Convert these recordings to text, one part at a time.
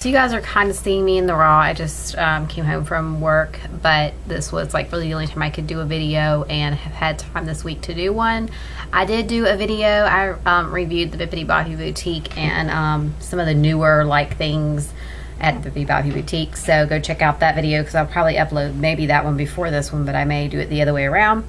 So you guys are kind of seeing me in the raw. I just came home from work, but this was like really the only time I could do a video, and have had time this week to do one. I did do a video. I reviewed the Bippity Boppy Boutique and some of the newer like things at Bippity Boppy Boutique. So go check out that video because I'll probably upload maybe that one before this one, but I may do it the other way around.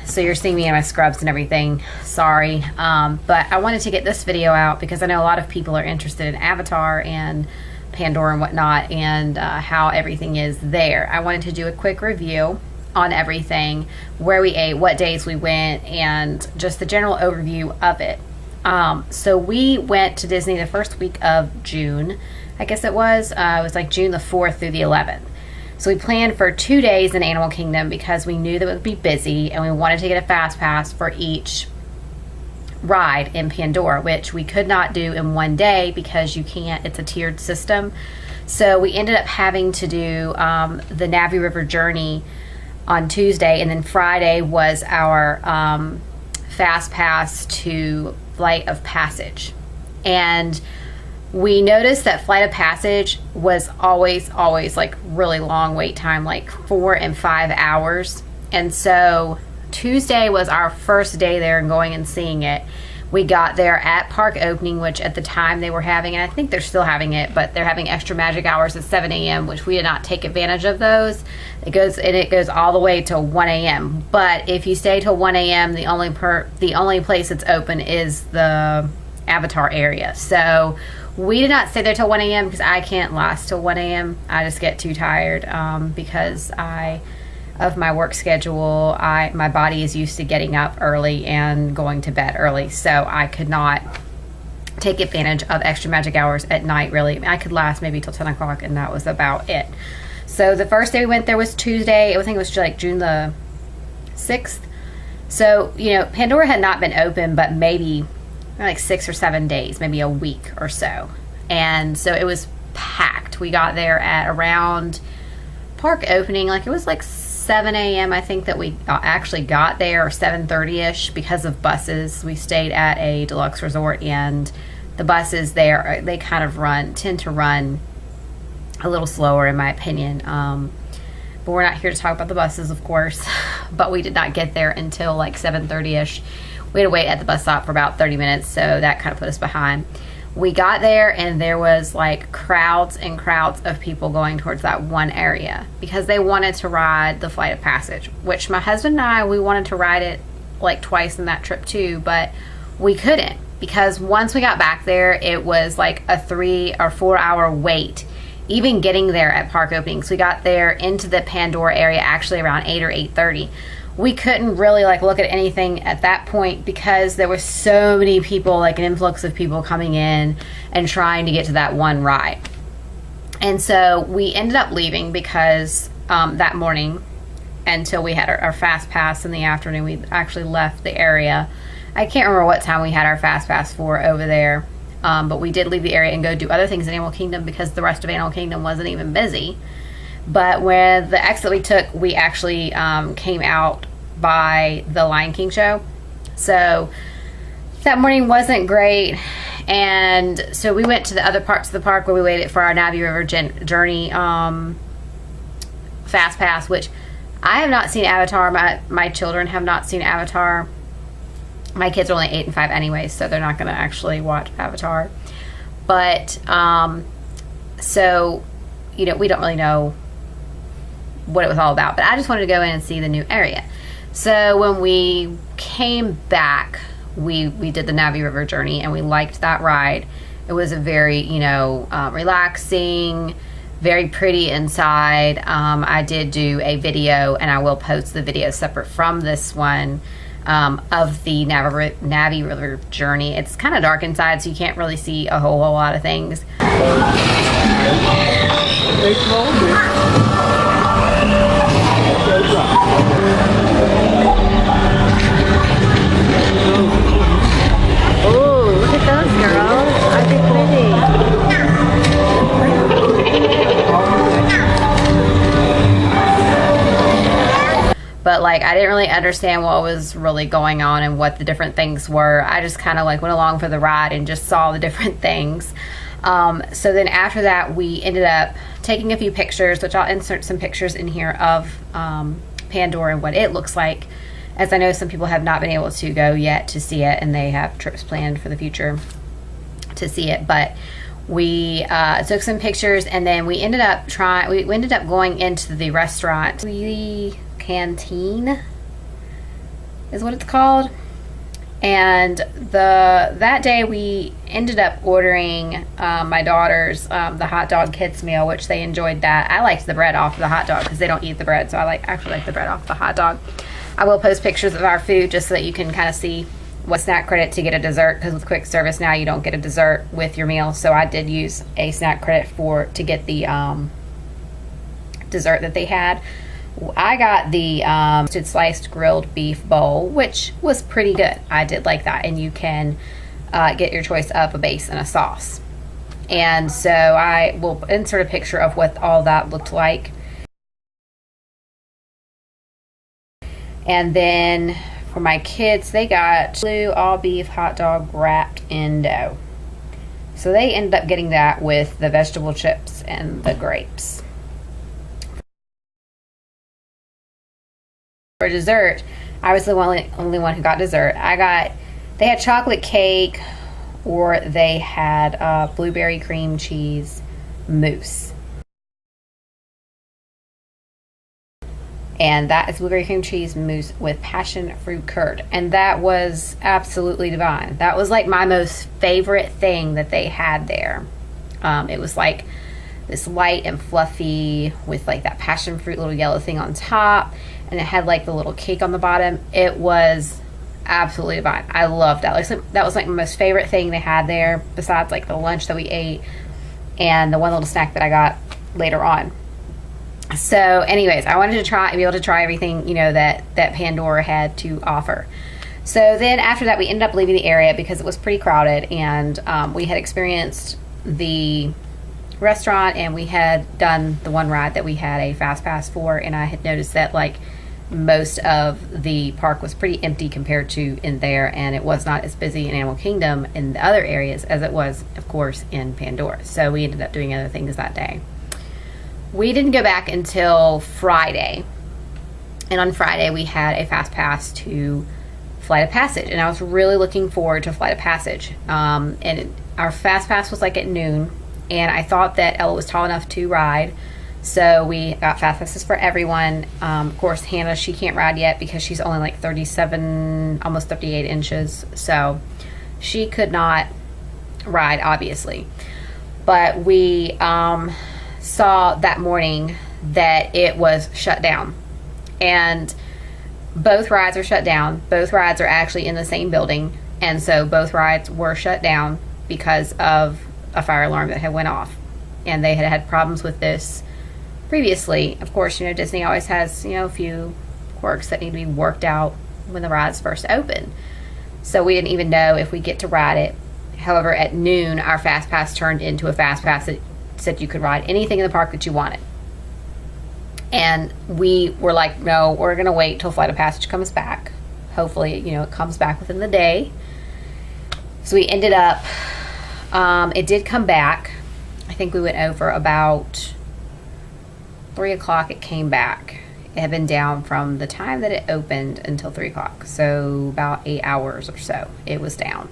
So you're seeing me in my scrubs and everything, sorry, but I wanted to get this video out because I know a lot of people are interested in Avatar and Pandora and whatnot, and how everything is there. I wanted to do a quick review on everything, where we ate, what days we went, and just the general overview of it. So we went to Disney the first week of June, I guess it was like June the 4th through the 11th. So we planned for 2 days in Animal Kingdom because we knew that it would be busy, and we wanted to get a fast pass for each ride in Pandora, which we could not do in one day because you can't, it's a tiered system. So we ended up having to do the Navi River journey on Tuesday, and then Friday was our fast pass to Flight of Passage. And we noticed that Flight of Passage was always like really long wait time, like 4 and 5 hours. And so Tuesday was our first day there and going and seeing it. We got there at park opening, which at the time they were having, and I think they're still having it, but they're having extra magic hours at 7 a.m., which we did not take advantage of those. It goes all the way till 1 a.m. But if you stay till 1 a.m., the only place that's open is the Avatar area. So we did not stay there till 1 a.m. because I can't last till 1 a.m. I just get too tired because of my work schedule. My body is used to getting up early and going to bed early, so I could not take advantage of extra magic hours at night, really. I could last maybe till 10 o'clock, and that was about it. So the first day we went there was Tuesday. I think it was like June the 6th. So, you know, Pandora had not been open, but maybe like 6 or 7 days, maybe a week or so. And so it was packed. We got there at around park opening, like it was like 7 a.m. I think that we actually got there, or 7:30ish, because of buses. We stayed at a deluxe resort, and the buses there, they kind of tend to run a little slower in my opinion. But we're not here to talk about the buses, of course. But we did not get there until like 7:30ish. We had to wait at the bus stop for about 30 minutes, so that kind of put us behind. We got there, and there was like crowds and crowds of people going towards that one area because they wanted to ride the Flight of Passage, which my husband and I, we wanted to ride it like twice in that trip too, but we couldn't because once we got back there, it was like a 3 or 4 hour wait even getting there at park opening. So we got there into the Pandora area actually around 8 or 8:30. We couldn't really like look at anything at that point because there were so many people, like an influx of people coming in and trying to get to that one ride. And so we ended up leaving because that morning, until we had our fast pass in the afternoon, we actually left the area. I can't remember what time we had our fast pass for over there, but we did leave the area and go do other things in Animal Kingdom because the rest of Animal Kingdom wasn't even busy. But with the exit we took, we actually came out by the Lion King show. So that morning wasn't great. And so we went to the other parts of the park where we waited for our Navi River journey fast pass, which I have not seen Avatar. My children have not seen Avatar. My kids are only 8 and 5 anyway, so they're not going to actually watch Avatar. But so, you know, we don't really know what it was all about, but I just wanted to go in and see the new area. So when we came back, we did the Navi River journey, and we liked that ride. It was a very, you know, relaxing, very pretty inside. I did do a video, and I will post the video separate from this one, of the Navi River journey. It's kind of dark inside, so you can't really see a whole lot of things. Oh, look at those girls. Aren't they pretty? But like, I didn't really understand what was really going on and what the different things were. I just kind of like went along for the ride and just saw the different things. So then after that, we ended up taking a few pictures, which I'll insert some pictures in here of Pandora and what it looks like, as I know some people have not been able to go yet to see it, and they have trips planned for the future to see it. But we took some pictures, and then we ended up going into the restaurant. The Canteen is what it's called. And that day we ended up ordering my daughter's the hot dog kids meal, which they enjoyed that. I liked the bread off the hot dog because they don't eat the bread, so I actually like the bread off the hot dog. I will post pictures of our food just so that you can kind of see what snack credit to get a dessert, because with quick service now you don't get a dessert with your meal. So I did use a snack credit to get the dessert that they had. I got the sliced grilled beef bowl, which was pretty good. I did like that. And you can get your choice of a base and a sauce. And so I will insert a picture of what all that looked like. And then for my kids, they got blue all beef hot dog wrapped in dough. So they ended up getting that with the vegetable chips and the grapes. For dessert, I was the only one who got dessert. They had chocolate cake, or they had blueberry cream cheese mousse. And that is blueberry cream cheese mousse with passion fruit curd. And that was absolutely divine. That was like my most favorite thing that they had there. It was like this light and fluffy with like that passion fruit little yellow thing on top, and it had like the little cake on the bottom. It was absolutely divine. I loved that. Like, that was like my most favorite thing they had there, besides like the lunch that we ate and the one little snack that I got later on. So anyways, I wanted to be able to try everything, you know, that Pandora had to offer. So then after that, we ended up leaving the area because it was pretty crowded, and we had experienced the restaurant, and we had done the one ride that we had a fast pass for, and I had noticed that like most of the park was pretty empty compared to in there, and it was not as busy in Animal Kingdom in the other areas as it was, of course, in Pandora. So we ended up doing other things that day. We didn't go back until Friday, and on Friday we had a fast pass to Flight of Passage, and I was really looking forward to Flight of Passage. And our fast pass was like at noon, and I thought that Ella was tall enough to ride, so we got fast passes for everyone. Of course, Hannah, she can't ride yet because she's only like 37, almost 38 inches, so she could not ride, obviously. But we saw that morning that it was shut down, and both rides are shut down. Both rides are actually in the same building, and so both rides were shut down because of a fire alarm that had went off, and they had problems with this previously. Of course, you know, Disney always has, you know, a few quirks that need to be worked out when the rides first open. So we didn't even know if we get to ride it. However, at noon, our fast pass turned into a fast pass that said you could ride anything in the park that you wanted. And we were like, no, we're gonna wait till Flight of Passage comes back. Hopefully, you know, it comes back within the day. So we ended up, it did come back. I think we went over about 3 o'clock. It came back. It had been down from the time that it opened until 3 o'clock. So about 8 hours or so it was down.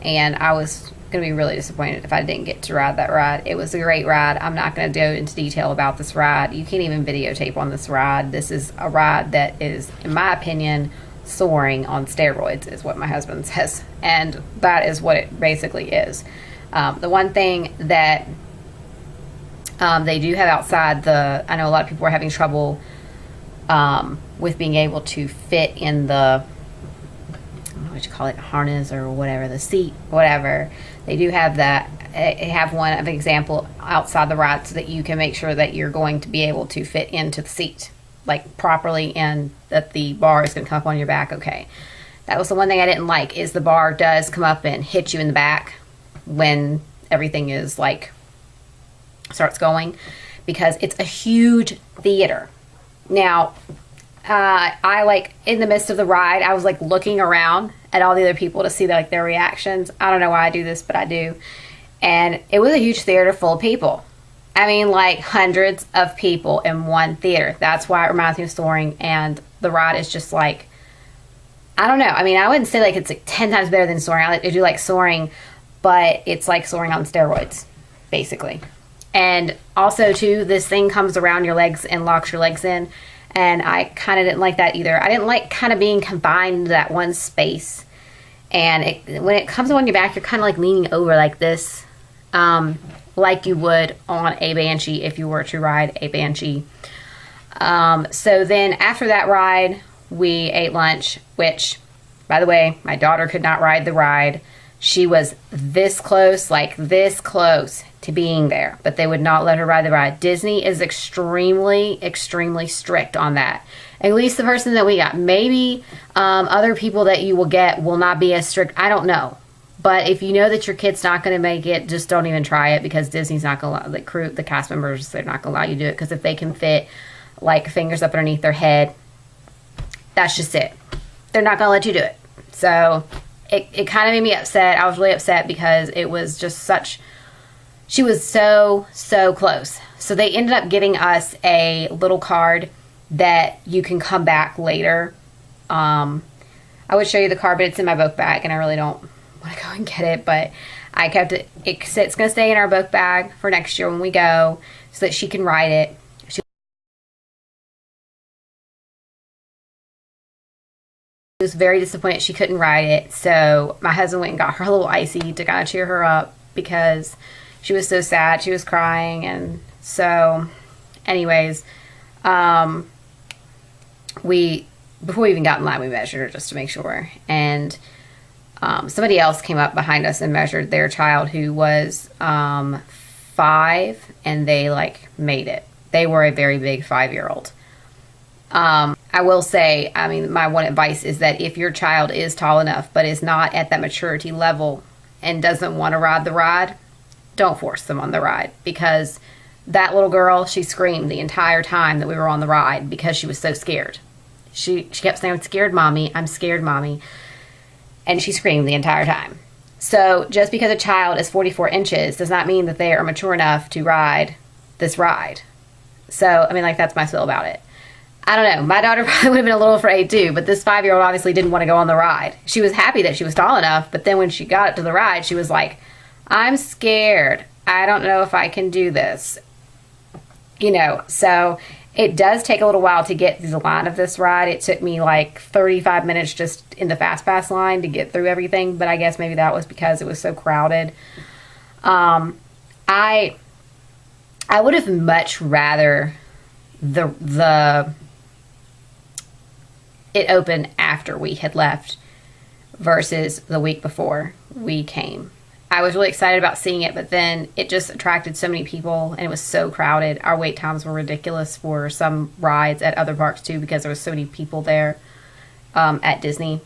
And I was going to be really disappointed if I didn't get to ride that ride. It was a great ride. I'm not going to go into detail about this ride. You can't even videotape on this ride. This is a ride that is, in my opinion, soaring on steroids, is what my husband says. And that is what it basically is. The one thing that they do have outside I know a lot of people are having trouble with being able to fit in the, I don't know what you call it, harness or whatever, the seat, whatever. They do have that. They have one of an example outside the ride so that you can make sure that you're going to be able to fit into the seat like properly, and that the bar is going to come up on your back. Okay, that was the one thing I didn't like, is the bar does come up and hit you in the back when everything is like starts going, because it's a huge theater. Now I like in the midst of the ride, I was like looking around at all the other people to see like their reactions. I don't know why I do this, but I do. And it was a huge theater full of people. I mean, like hundreds of people in one theater. That's why it reminds me of Soaring. And the ride is just like, I don't know. I mean, I wouldn't say like it's like 10 times better than Soaring. I do like Soaring, but it's like Soaring on steroids, basically. And also, too, this thing comes around your legs and locks your legs in. And I kind of didn't like that either. I didn't like kind of being confined to that one space. And when it comes on your back, you're kind of like leaning over like this, like you would on a Banshee if you were to ride a Banshee. So then after that ride, we ate lunch, which, by the way, my daughter could not ride the ride. She was this close, like this close to being there, but they would not let her ride the ride. Disney is extremely, extremely strict on that. At least the person that we got. Maybe other people that you will get will not be as strict. I don't know. But if you know that your kid's not going to make it, just don't even try it, because Disney's not going to allow the cast members, they're not going to allow you to do it, because if they can fit like fingers up underneath their head, that's just it. They're not going to let you do it. So it kind of made me upset. I was really upset because it was just such, she was so close. So they ended up getting us a little card that you can come back later. I would show you the card, but it's in my book bag, and I really don't want to go and get it, but I kept it. It's going to stay in our book bag for next year when we go, so that she can ride it. She was very disappointed she couldn't ride it, so my husband went and got her a little icy to kind of cheer her up, because she was so sad. She was crying. And so anyways, before we even got in line, we measured her just to make sure. And somebody else came up behind us and measured their child, who was 5, and they like made it. They were a very big 5-year-old. I will say, I mean, my one advice is that if your child is tall enough but is not at that maturity level and doesn't want to ride the ride, don't force them on the ride, because that little girl, she screamed the entire time that we were on the ride because she was so scared. She kept saying, "I'm scared, Mommy. I'm scared, Mommy." And she screamed the entire time. So just because a child is 44 inches does not mean that they are mature enough to ride this ride. So, I mean, like, that's my feel about it. I don't know. My daughter probably would have been a little afraid too, but this 5-year-old obviously didn't want to go on the ride. She was happy that she was tall enough, but then when she got up to the ride, she was like, "I'm scared. I don't know if I can do this." You know, so it does take a little while to get through the line of this ride. It took me like 35 minutes just in the Fast Pass line to get through everything, but I guess maybe that was because it was so crowded. I would have much rather it opened after we had left versus the week before we came. I was really excited about seeing it, but then it just attracted so many people, and it was so crowded. Our wait times were ridiculous for some rides at other parks too, because there was so many people there at Disney.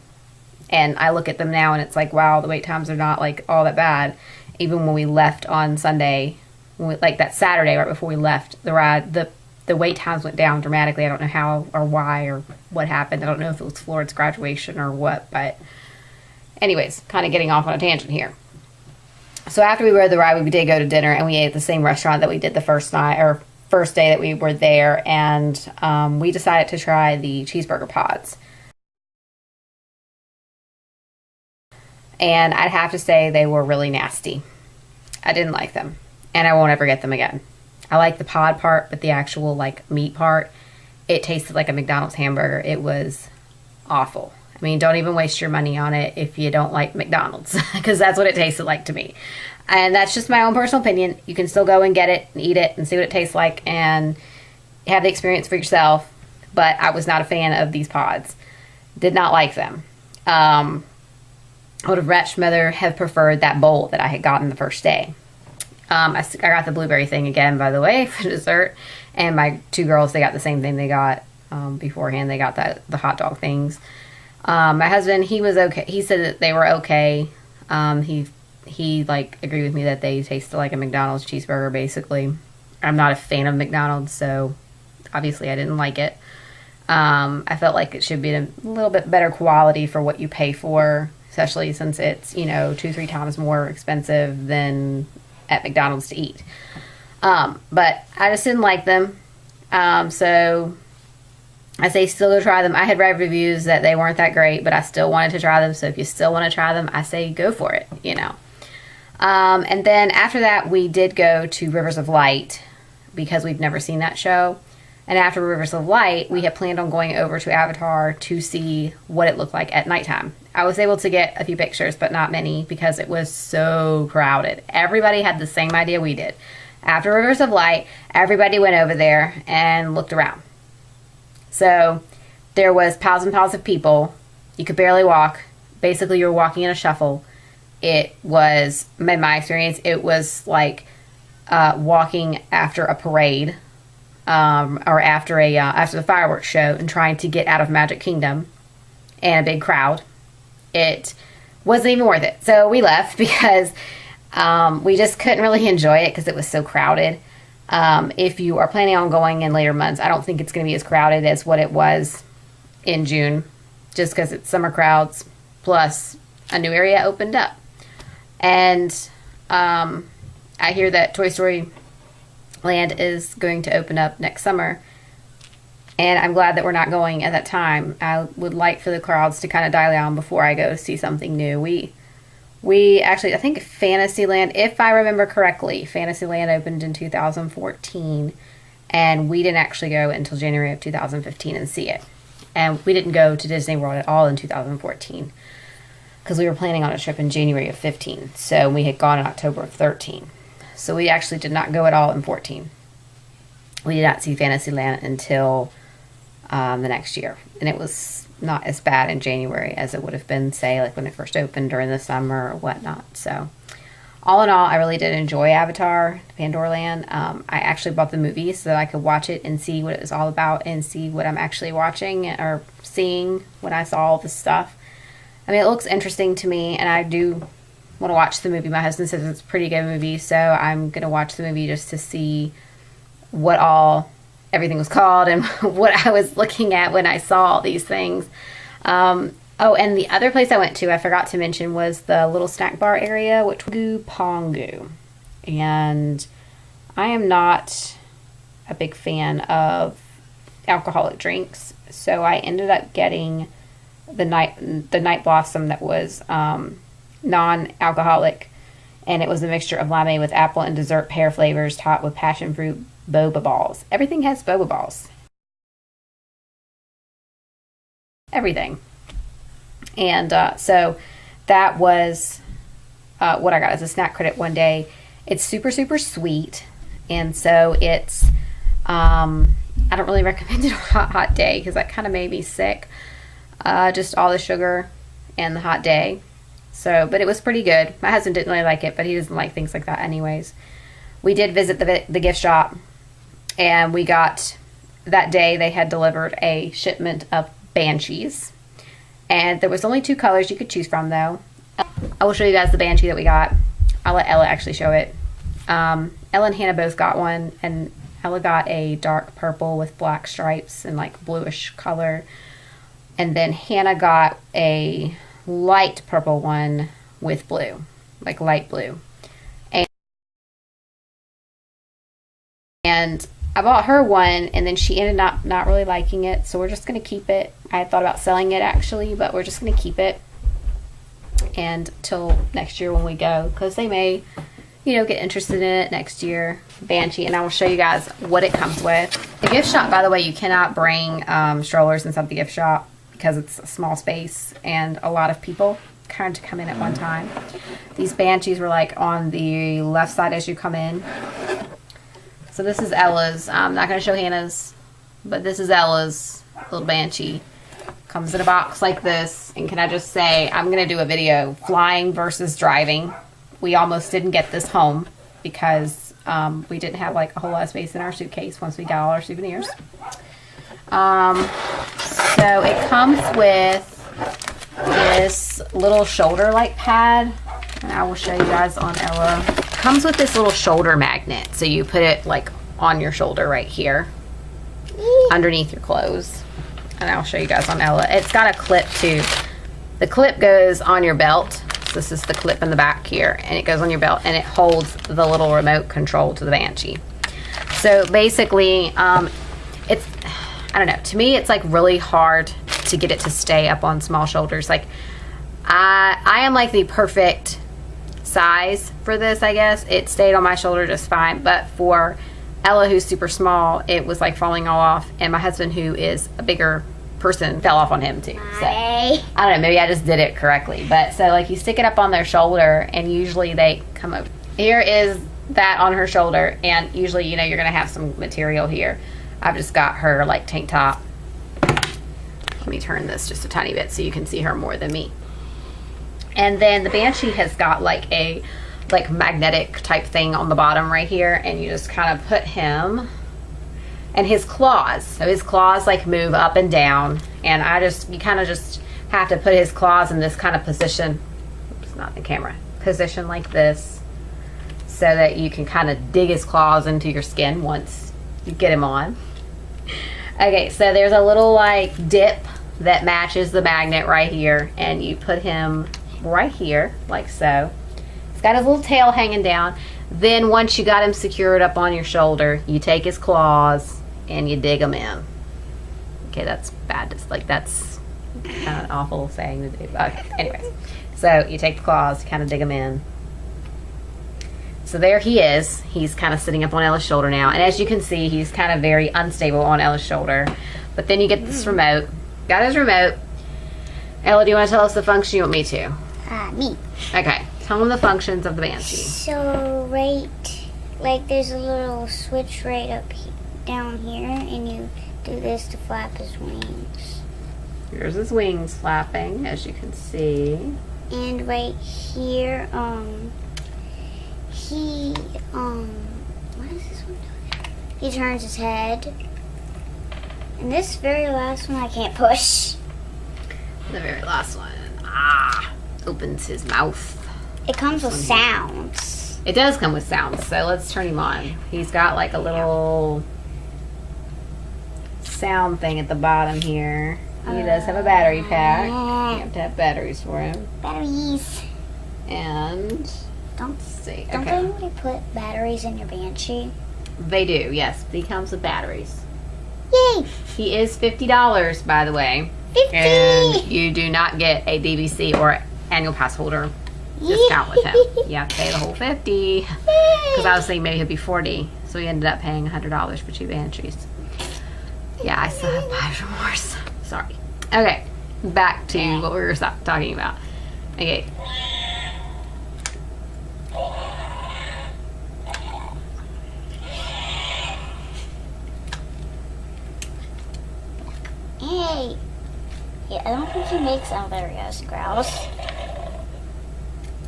And I look at them now and it's like, wow, the wait times are not like all that bad. Even when we left on Sunday, like that Saturday right before we left the ride, the wait times went down dramatically. I don't know how or why or what happened. I don't know if it was Florid's graduation or what, but anyways, kind of getting off on a tangent here. So after we rode the ride, we did go to dinner, and we ate at the same restaurant that we did the first night, or first day that we were there, and we decided to try the cheeseburger pods. And I'd have to say they were really nasty. I didn't like them, and I won't ever get them again. I like the pod part, but the actual like meat part, it tasted like a McDonald's hamburger. It was awful. I mean, don't even waste your money on it if you don't like McDonald's, because that's what it tasted like to me. And that's just my own personal opinion. You can still go and get it and eat it and see what it tastes like and have the experience for yourself. But I was not a fan of these pods. Did not like them. I would have much rather have preferred that bowl that I had gotten the first day. I got the blueberry thing again, by the way, for dessert. And my 2 girls, they got the same thing they got beforehand. They got the hot dog things. My husband, he was okay. He said that they were okay. He like agreed with me that they tasted like a McDonald's cheeseburger, basically. I'm not a fan of McDonald's, so obviously I didn't like it. I felt like it should be a little bit better quality for what you pay for, especially since it's, 2-3 times more expensive than at McDonald's to eat. But I just didn't like them. So I say still go try them. I had read reviews that they weren't that great, but I still wanted to try them. So if you still want to try them, I say go for it, you know. And then after that, we did go to Rivers of Light because we've never seen that show. And after Rivers of Light, we had planned on going over to Avatar to see what it looked like at nighttime. I was able to get a few pictures, but not many because it was so crowded. Everybody had the same idea we did. After Rivers of Light, everybody went over there and looked around. So there was piles and piles of people. You could barely walk. Basically, you were walking in a shuffle. It was, in my experience, it was like walking after a parade. Or after the fireworks show and trying to get out of Magic Kingdom and a big crowd. It wasn't even worth it. So we left because we just couldn't really enjoy it because it was so crowded. If you are planning on going in later months, I don't think it's going to be as crowded as what it was in June, just because it's summer crowds plus a new area opened up. And I hear that Toy Story Land is going to open up next summer, and I'm glad that we're not going at that time. I would like for the crowds to kind of die down before I go see something new. We actually, I think Fantasyland, if I remember correctly, Fantasyland opened in 2014, and we didn't actually go until January of 2015 and see it. And we didn't go to Disney World at all in 2014 because we were planning on a trip in January of 15. So we had gone in October of 13. So we actually did not go at all in 14. We did not see Fantasyland until the next year. And it was not as bad in January as it would have been, say, like when it first opened during the summer or whatnot. So all in all, I really did enjoy Avatar, Pandora Land. I actually bought the movie so that I could watch it and see what it was all about and see what I'm actually watching or seeing when I saw all this stuff. I mean, it looks interesting to me, and I do want to watch the movie. My husband says it's a pretty good movie, so I'm going to watch the movie just to see what everything was called and what I was looking at when I saw all these things. Oh, and the other place I went to, I forgot to mention, was the little snack bar area, which was Pongu. And I am not a big fan of alcoholic drinks, so I ended up getting the Night Blossom that was non-alcoholic, and it was a mixture of limeade with apple and dessert pear flavors topped with passion fruit boba balls. Everything has boba balls. Everything. And so that was what I got as a snack credit one day. It's super, super sweet, and so it's I don't really recommend it on a hot day because that kind of made me sick. Just all the sugar and the hot day. So, but it was pretty good. My husband didn't really like it, but he doesn't like things like that anyways. We did visit the gift shop, and we got, that day they had delivered a shipment of Banshees. And there was only 2 colors you could choose from, though. I will show you guys the Banshee that we got. I'll let Ella actually show it. Ella and Hannah both got one, and Ella got a dark purple with black stripes and like bluish color. And then Hannah got a light purple one with blue, like light blue. And I bought her one, and then she ended up not really liking it, so we're just going to keep it. I had thought about selling it actually, but we're just going to keep it and till next year when we go, because they may, you know, get interested in it next year. Banshee, and I will show you guys what it comes with. The gift shop, by the way, you cannot bring strollers inside the gift shop because it's a small space and a lot of people kind of come in at one time. These Banshees were like on the left side as you come in. So this is Ella's. I'm not going to show Hannah's, but this is Ella's little Banshee. Comes in a box like this, and can I just say, I'm going to do a video, flying versus driving. We almost didn't get this home because we didn't have like a whole lot of space in our suitcase once we got all our souvenirs. So it comes with this little shoulder-like pad, and I will show you guys on Ella. It comes with this little shoulder magnet, so you put it like on your shoulder right here, underneath your clothes. And I'll show you guys on Ella. It's got a clip too. The clip goes on your belt, so This is the clip in the back here, and it goes on your belt, and it holds the little remote control to the Banshee. So basically, it's, I don't know, to me it's like really hard to get it to stay up on small shoulders. Like I am like the perfect size for this, I guess. It stayed on my shoulder just fine, but for Ella, who's super small, it was like falling all off, and my husband, who is a bigger person, fell off on him too. So I don't know, maybe I just did it correctly. But so like you stick it up on their shoulder, and usually they come over. Here is that on her shoulder, and usually, you know, you're gonna have some material here. I've just got her like tank top. Let me turn this just a tiny bit so you can see her more than me. And then the Banshee has got like a magnetic type thing on the bottom right here, and you just kind of put him, and his claws, so his claws like move up and down, and you kind of just have to put his claws in this kind of position, oops, not the camera, position like this, so that you can kind of dig his claws into your skin once you get him on. Okay, so there's a little like dip that matches the magnet right here, and you put him right here like so. He's got his little tail hanging down. Then once you got him secured up on your shoulder, you take his claws and you dig them in. Okay, that's bad. It's like, that's kind of an awful thing to do. Okay, anyways. So you take the claws, kind of dig them in. So there he is. He's kind of sitting up on Ella's shoulder now. And as you can see, he's kind of very unstable on Ella's shoulder. But then you get this remote. Got his remote. Ella, do you want to tell us the function you want me to? Me. Okay. Tell them the functions of the Banshee. So right, like there's a little switch right up down here, and you do this to flap his wings. Here's his wings flapping, as you can see. And right here, what is this one doing? He turns his head. And this very last one I can't push. The very last one, opens his mouth. It comes with sounds. It does come with sounds, so let's turn him on. He's got like a little sound thing at the bottom here. He does have a battery pack. You have to have batteries for him. Batteries. And Don't see. they Okay. really put batteries in your Banshee? They do, yes. He comes with batteries. Yay! He is $50, by the way. 50! And you do not get a DVC or annual pass holder discount with him. You have to pay the whole $50. Because I was thinking maybe he'd be $40. So we ended up paying $100 for 2 Banshees. Yeah, I still have buyer's remorse. Sorry. Okay, back to what we were talking about. Okay. Hey! Yeah, I don't think he makes sound. There he goes. Growls.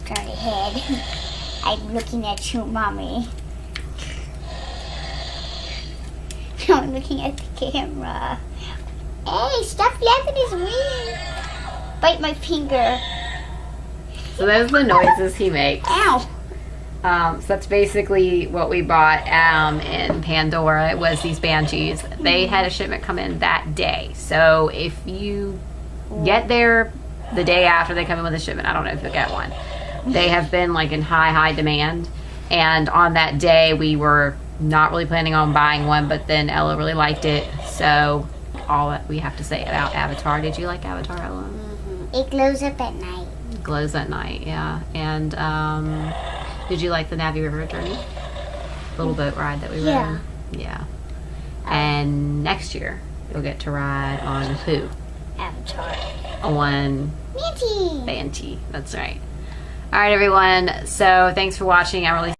Turn your head. I'm looking at you, Mommy. I'm looking at the camera. Hey, stop flapping his wings. Bite my finger. So those are the noises he makes. Ow. So that's basically what we bought in Pandora. It was these Banshees. They had a shipment come in that day. So if you get there the day after they come in with a shipment, I don't know if you'll get one. They have been like in high demand. And on that day, we were not really planning on buying one, but then Ella really liked it. So all that we have to say about Avatar. Did you like Avatar, Ella? Mm-hmm. It glows up at night. Glows at night, yeah. And did you like the Navi River journey? Little boat ride that we rode? Yeah. And next year, you'll get to ride on who? Avatar. On Banshee. Banshee. That's right. All right, everyone. So thanks for watching. I'm really